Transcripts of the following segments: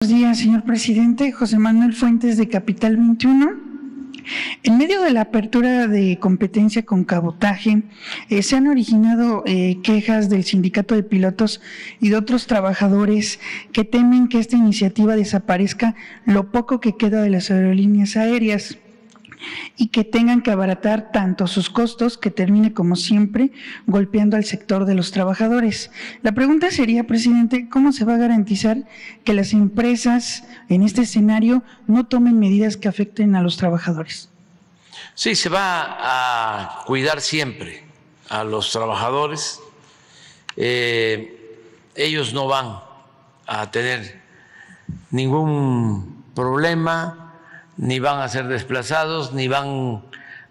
Buenos días, señor presidente. José Manuel Fuentes, de Capital 21. En medio de la apertura de competencia con cabotaje, se han originado quejas del sindicato de pilotos y de otros trabajadores que temen que esta iniciativa desaparezca lo poco que queda de las aerolíneas aéreas y que tengan que abaratar tanto sus costos, que termine como siempre golpeando al sector de los trabajadores. La pregunta sería, presidente, ¿cómo se va a garantizar que las empresas en este escenario no tomen medidas que afecten a los trabajadores? Sí, se va a cuidar siempre a los trabajadores. Ellos no van a tener ningún problema, ni van a ser desplazados, ni van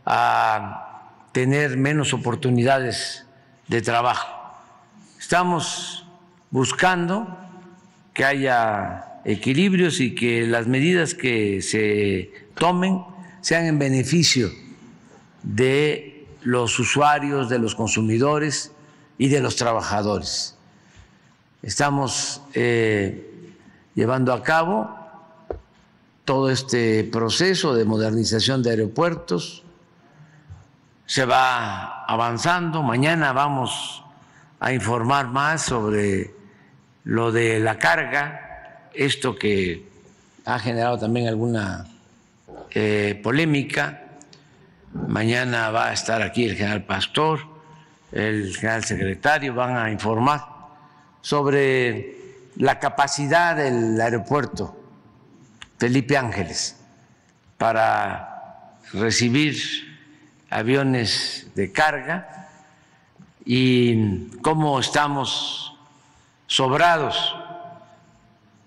a tener menos oportunidades de trabajo. Estamos buscando que haya equilibrios y que las medidas que se tomen sean en beneficio de los usuarios, de los consumidores y de los trabajadores. Estamos llevando a cabo todo este proceso de modernización de aeropuertos, se va avanzando. Mañana vamos a informar más sobre lo de la carga, esto que ha generado también alguna polémica. Mañana va a estar aquí el general Pastor, el general secretario, van a informar sobre la capacidad del aeropuerto Felipe Ángeles para recibir aviones de carga y cómo estamos sobrados,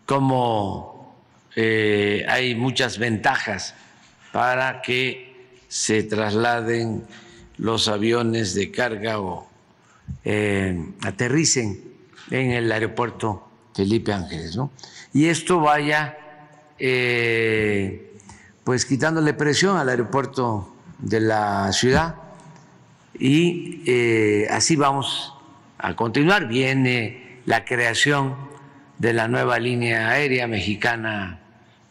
cómo hay muchas ventajas para que se trasladen los aviones de carga o aterricen en el aeropuerto Felipe Ángeles, ¿no? Y esto vaya pues quitándole presión al aeropuerto de la ciudad y así vamos a continuar. Viene la creación de la nueva línea aérea mexicana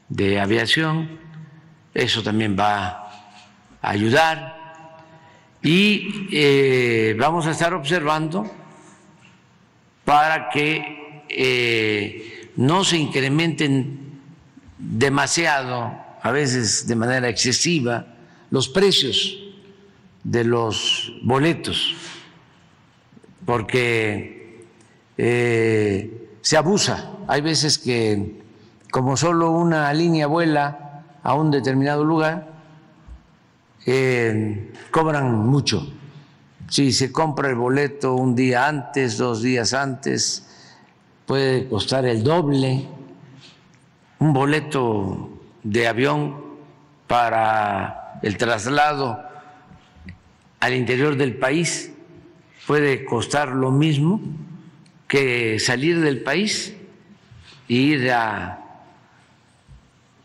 de aviación, eso también va a ayudar y vamos a estar observando para que no se incrementen demasiado, a veces de manera excesiva, los precios de los boletos, porque se abusa. Hay veces que, como solo una línea vuela a un determinado lugar, cobran mucho. Si se compra el boleto un día antes, 2 días antes, puede costar el doble. Un boleto de avión para el traslado al interior del país puede costar lo mismo que salir del país e ir a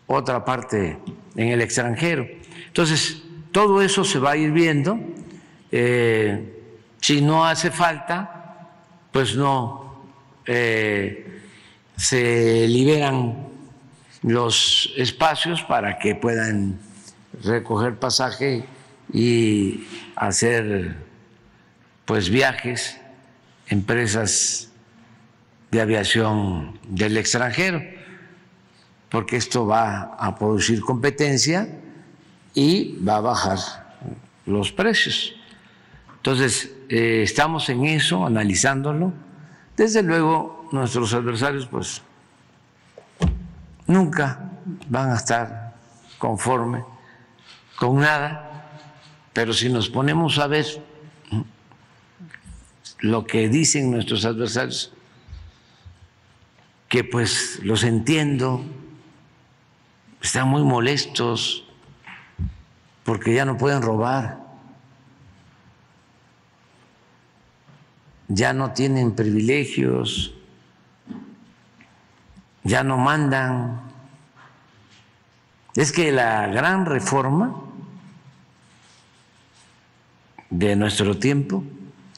otra parte en el extranjero. Entonces, todo eso se va a ir viendo. Si no hace falta, pues no se liberan los espacios para que puedan recoger pasaje y hacer pues viajes empresas de aviación del extranjero, porque esto va a producir competencia y va a bajar los precios. Entonces, estamos en eso, analizándolo. Desde luego, nuestros adversarios pues nunca van a estar conformes con nada, pero si nos ponemos a ver lo que dicen nuestros adversarios, que pues los entiendo, están muy molestos porque ya no pueden robar, ya no tienen privilegios, ya no mandan. Es que la gran reforma de nuestro tiempo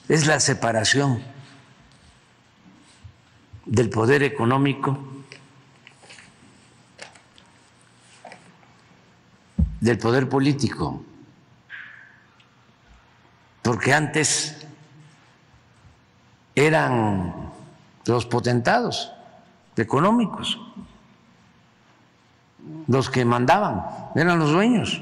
es la separación del poder económico del poder político, porque antes eran los potentados económicos los que mandaban, eran los dueños.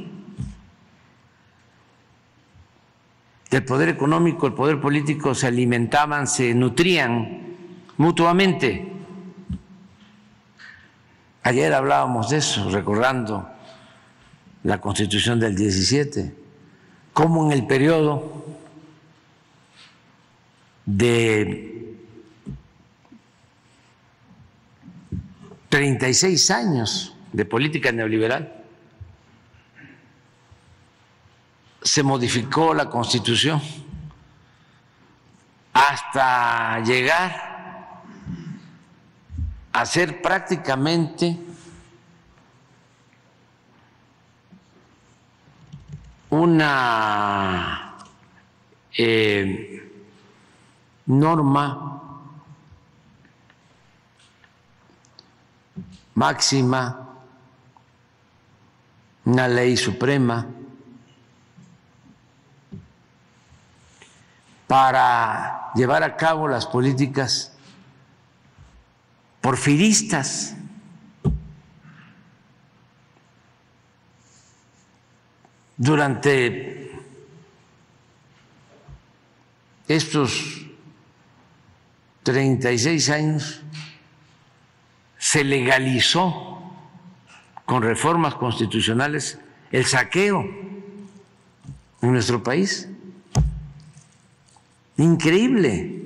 El poder económico, el poder político se alimentaban, se nutrían mutuamente. Ayer hablábamos de eso, recordando la Constitución del 17, cómo en el periodo de 36 años de política neoliberal se modificó la Constitución hasta llegar a ser prácticamente una norma máxima, una ley suprema para llevar a cabo las políticas porfiristas. Durante estos 36 años se legalizó con reformas constitucionales el saqueo en nuestro país. Increíble.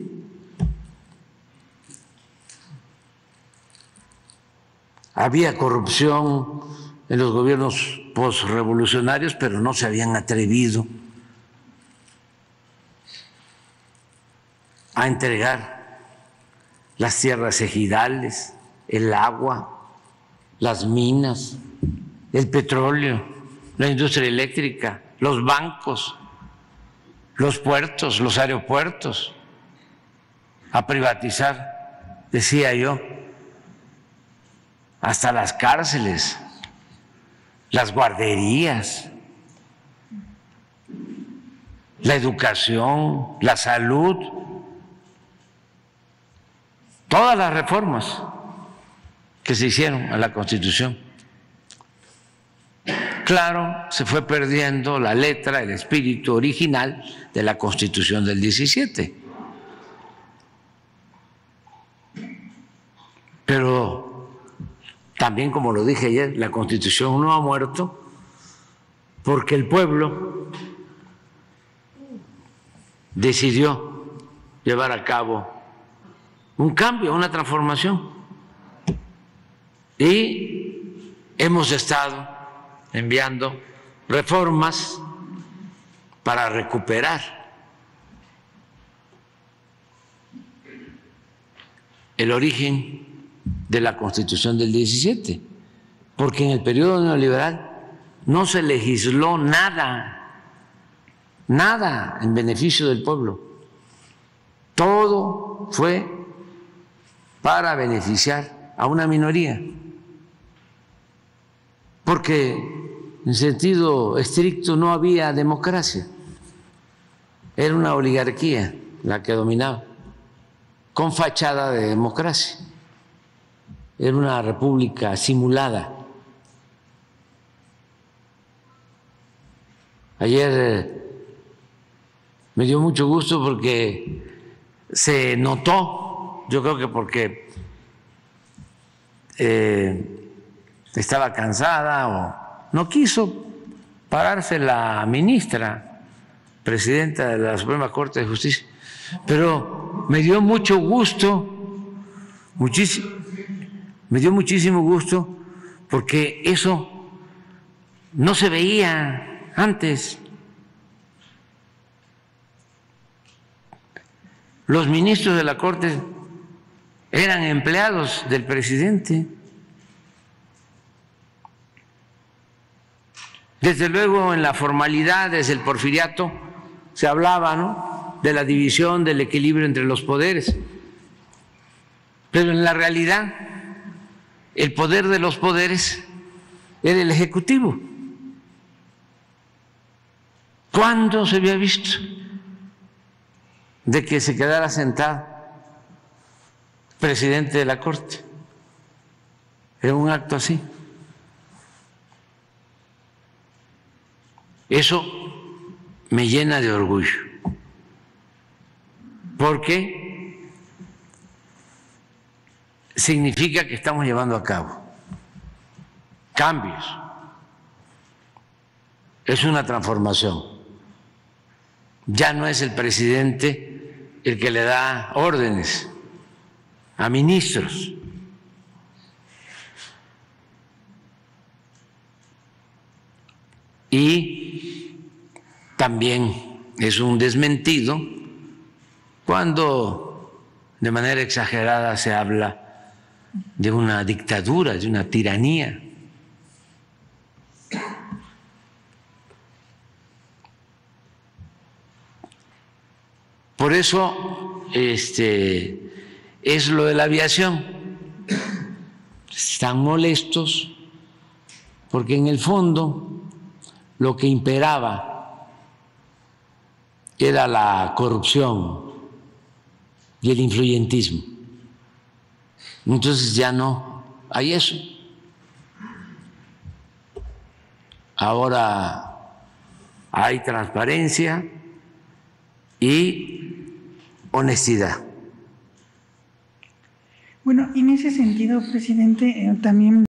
Había corrupción en los gobiernos posrevolucionarios, pero no se habían atrevido a entregar las tierras ejidales, el agua, las minas, el petróleo, la industria eléctrica, los bancos, los puertos, los aeropuertos, a privatizar, decía yo, hasta las cárceles, las guarderías, la educación, la salud, todas las reformas que se hicieron a la Constitución. Claro, se fue perdiendo la letra, el espíritu original de la Constitución del 17. Pero también, como lo dije ayer, la Constitución no ha muerto porque el pueblo decidió llevar a cabo un cambio, una transformación. Y hemos estado enviando reformas para recuperar el origen de la Constitución del 17, porque en el periodo neoliberal no se legisló nada en beneficio del pueblo. Todo fue para beneficiar a una minoría, porque en sentido estricto no había democracia, era una oligarquía la que dominaba, con fachada de democracia, era una república simulada. Ayer me dio mucho gusto porque se notó, yo creo que porque estaba cansada o no quiso pararse la ministra, presidenta de la Suprema Corte de Justicia, pero me dio mucho gusto, me dio muchísimo gusto porque eso no se veía antes. Los ministros de la Corte eran empleados del presidente. Desde luego en la formalidad, desde el porfiriato, se hablaba, ¿no?, de la división, del equilibrio entre los poderes. Pero en la realidad, el poder de los poderes era el Ejecutivo. ¿Cuándo se había visto de que se quedara sentado presidente de la Corte en un acto así? Eso me llena de orgullo, porque significa que estamos llevando a cabo cambios, es una transformación. Ya no es el presidente el que le da órdenes a ministros. Y también es un desmentido cuando de manera exagerada se habla de una dictadura, de una tiranía. Por eso es lo de la aviación. Están molestos porque en el fondo lo que imperaba era la corrupción y el influyentismo. Entonces ya no hay eso. Ahora hay transparencia y honestidad. Bueno, en ese sentido, presidente, también